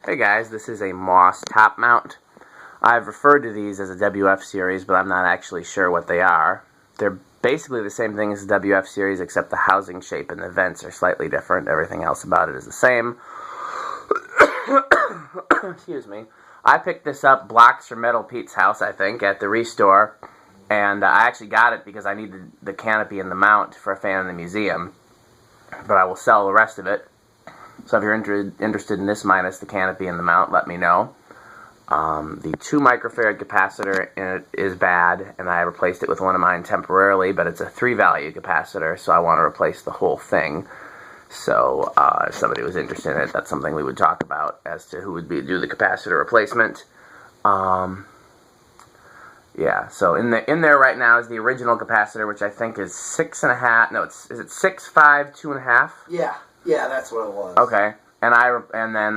Hey guys, this is a Moss top mount. I've referred to these as a WF series, but I'm not actually sure what they are. They're basically the same thing as the WF series, except the housing shape and the vents are slightly different. Everything else about it is the same. Excuse me. I picked this up, blocks from Metal Pete's house, I think, at the Restore. And I actually got it because I needed the canopy and the mount for a fan in the museum. But I will sell the rest of it. So if you're interested in this minus the canopy and the mount, let me know. The 2 microfarad capacitor in it is bad, and I replaced it with one of mine temporarily, but it's a 3 value capacitor, so I want to replace the whole thing. So if somebody was interested in it, that's something we would talk about as to who would do the capacitor replacement. Yeah, so in there right now is the original capacitor, which I think is 6.5. No, is it 6.5, 2.5? Yeah, that's what it was. Okay, and then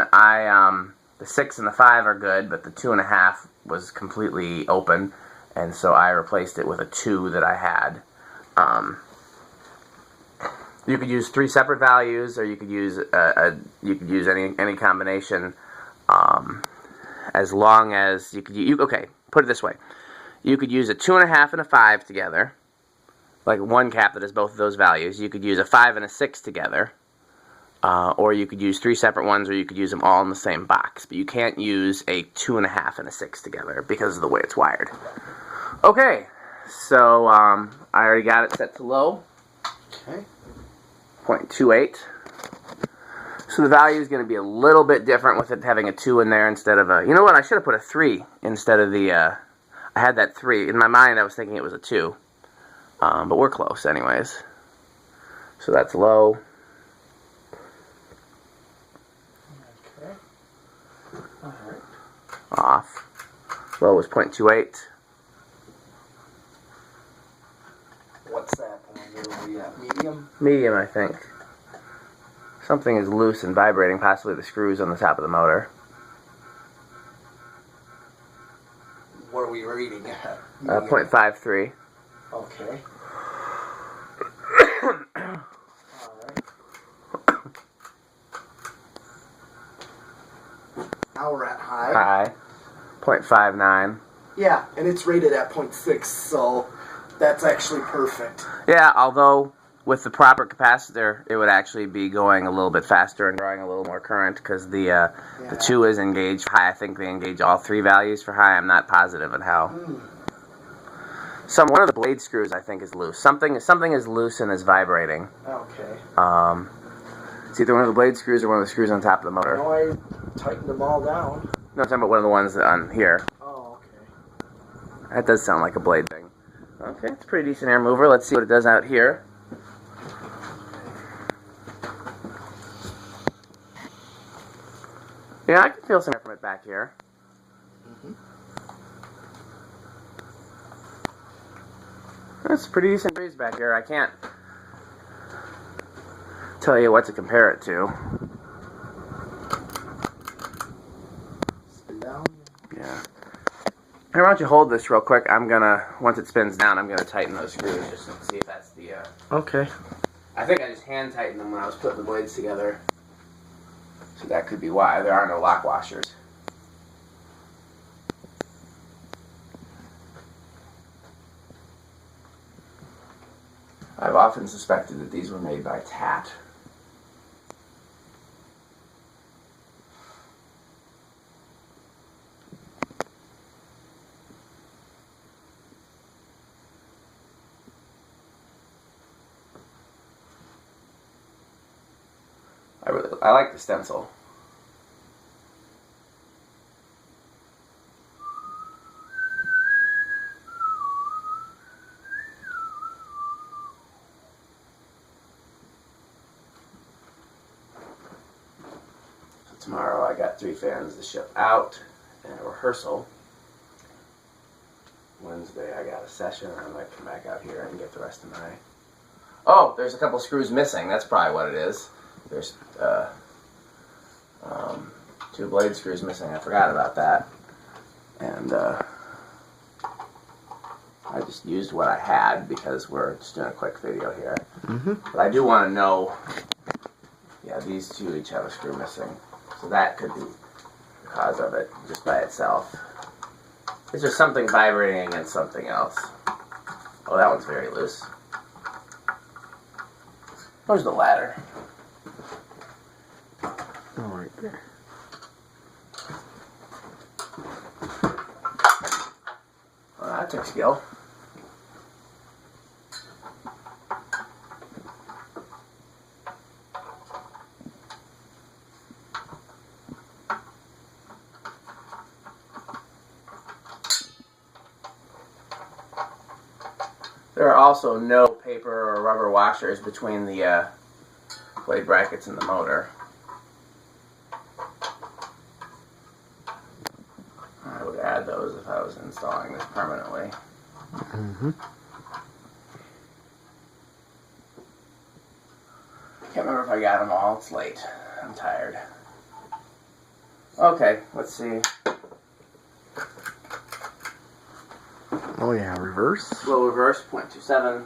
the 6 and the 5 are good, but the 2.5 was completely open, and so I replaced it with a 2 that I had. You could use 3 separate values, or you could use any combination, as long as you could. Okay, put it this way: you could use a 2.5 and a 5 together, like one cap that has both of those values. You could use a 5 and a 6 together. Or you could use 3 separate ones, or you could use them all in the same box. But you can't use a 2.5 and a 6 together because of the way it's wired. Okay, so I already got it set to low. Okay. 0.28. So the value is going to be a little bit different with it having a 2 in there instead of a... You know what? I should have put a 3 instead of the... I had that 3. In my mind, I was thinking it was a 2. But we're close anyways. So that's low. Off. Low was 0.28. What's that? Medium? Medium, I think. Something is loose and vibrating, possibly the screws on the top of the motor. What are we reading at? 0.53. Okay. Now we're at high. High. 0.59. Yeah, and it's rated at 0.6, so that's actually perfect. Yeah, although with the proper capacitor, it would actually be going a little bit faster and drawing a little more current because the 2 is engaged high. I think they engage all 3 values for high. I'm not positive on how. One of the blade screws I think is loose. Something is loose and is vibrating. Okay. It's either one of the blade screws or one of the screws on top of the motor. No, I tightened them all down. No, I'm talking about one of the ones on here. Oh, okay. That does sound like a blade thing. Okay, it's a pretty decent air mover. Let's see what it does out here. Yeah, I can feel some air from it back here. That's a pretty decent breeze back here. I can't tell you what to compare it to. Spin down. Yeah. Hey, why don't you hold this real quick? I'm gonna, once it spins down, I'm gonna tighten those screws just to see if that's the, Okay. I think I just hand tightened them when I was putting the blades together. So that could be why. There are no lock washers. I've often suspected that these were made by Tat. I like the stencil. So tomorrow I got 3 fans to ship out and a rehearsal. Wednesday I got a session and I might come back out here and get the rest of my... Oh, there's a couple screws missing. That's probably what it is. There's 2 blade screws missing. I forgot about that. And I just used what I had because we're just doing a quick video here. But I do want to know, yeah, these two each have a screw missing. So that could be cause of it, just by itself. It's just something vibrating against something else. Oh, that one's very loose. Where's the ladder? Oh, right there. Well, that took skill. There are also no paper or rubber washers between the blade brackets and the motor. I would add those if I was installing this permanently. Mm-hmm. Can't remember if I got them all. It's late. I'm tired. Okay, let's see. Oh yeah, reverse. Low reverse, 0.27.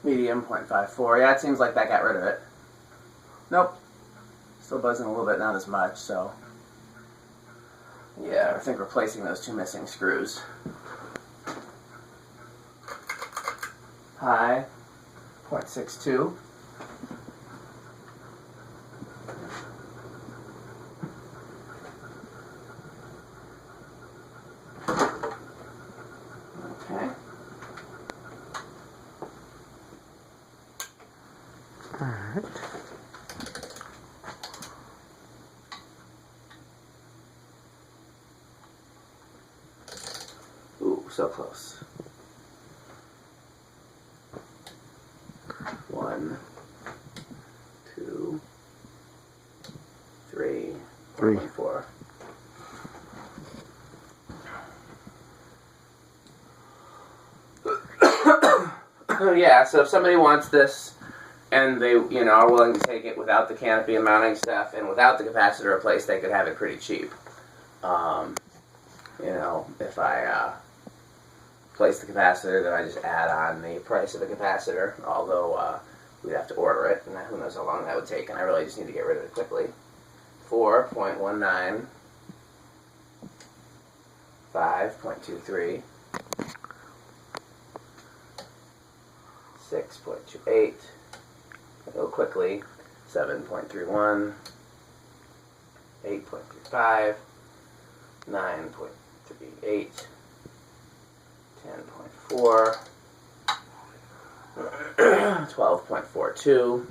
Medium, 0.54. Yeah, it seems like that got rid of it. Nope. Still buzzing a little bit, not as much, so. Yeah, I think replacing those two missing screws. High, 0.62. Okay. Alright. Ooh, so close. 1, 2, 3, 4. Yeah, so if somebody wants this and they, are willing to take it without the canopy and mounting stuff and without the capacitor replaced, they could have it pretty cheap. If I place the capacitor, then I just add on the price of the capacitor, although we'd have to order it, and who knows how long that would take, and I really just need to get rid of it quickly. 4.19, 5.23, 6.28, go quickly, 7.31, 8.35, 9.38, 10.4, 12.42,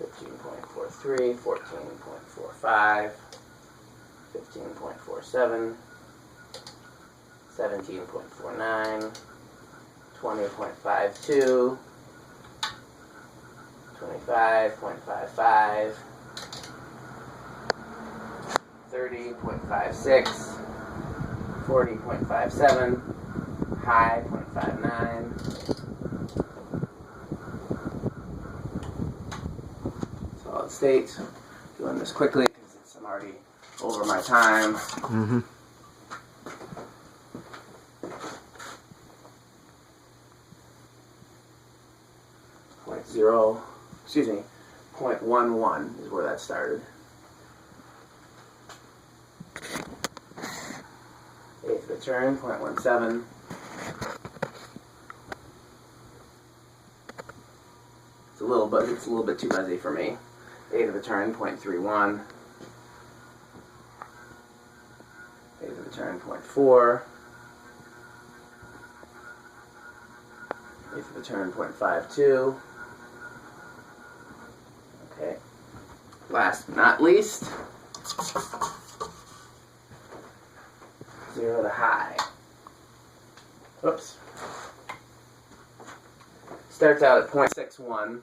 15.43, 14.45, 15.47, 17.49, 20.52, 25.55, 30.56, 40.57, high 0.59. Solid state. Doing this quickly because I'm already over my time. Mm-hmm. Excuse me, 0.11 is where that started. Eighth of a turn, 0.17. It's a little bit too buzzy for me. Eighth of a turn, 0.31. Eighth of a turn, 0.4. Eighth of a turn, 0.52. Okay. Last but not least, 0 to high. Oops. Starts out at 0.61.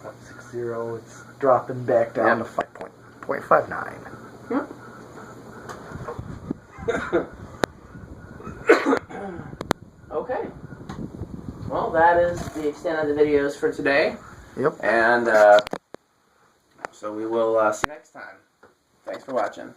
60, it's dropping back down to 5.59. Yep. Okay. Well, that is the extent of the videos for today. Yep. And so we will see you next time. Thanks for watching.